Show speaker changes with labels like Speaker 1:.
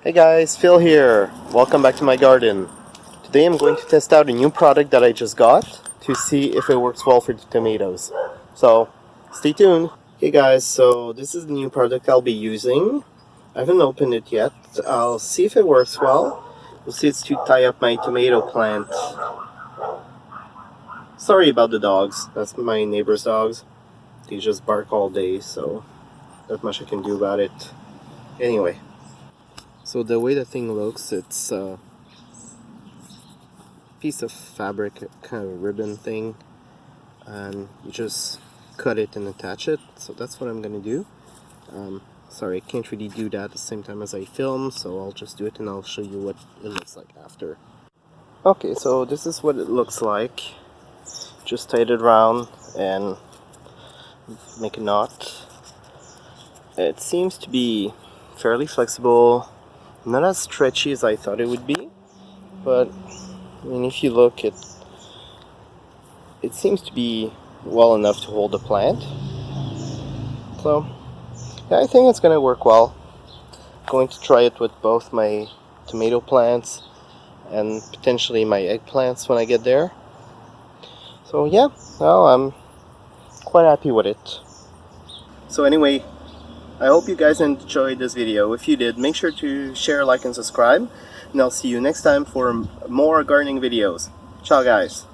Speaker 1: Hey guys, Phil here. Welcome back to my garden. Today I'm going to test out a new product that I just got to see if it works well for the tomatoes. So, stay tuned. Hey guys, so this is the new product I'll be using. I haven't opened it yet. I'll see if it works well. We'll see, it's to tie up my tomato plant. Sorry about the dogs. That's my neighbor's dogs. They just bark all day, so not much I can do about it. Anyway. So the way the thing looks, it's a piece of fabric, kind of ribbon thing, and you just cut it and attach it. So that's what I'm gonna do. Sorry, I can't really do that at the same time as I film, so I'll just do it and I'll show you what it looks like after. Okay, so this is what it looks like. Just tie it around and make a knot. It seems to be fairly flexible. Not as stretchy as I thought it would be, but I mean, if you look, it seems to be well enough to hold the plant. So yeah, I think it's gonna work well. Going to try it with both my tomato plants and potentially my eggplants when I get there. So yeah, well, I'm quite happy with it. So anyway, I hope you guys enjoyed this video. If you did, make sure to share, like, and subscribe. And I'll see you next time for more gardening videos. Ciao guys!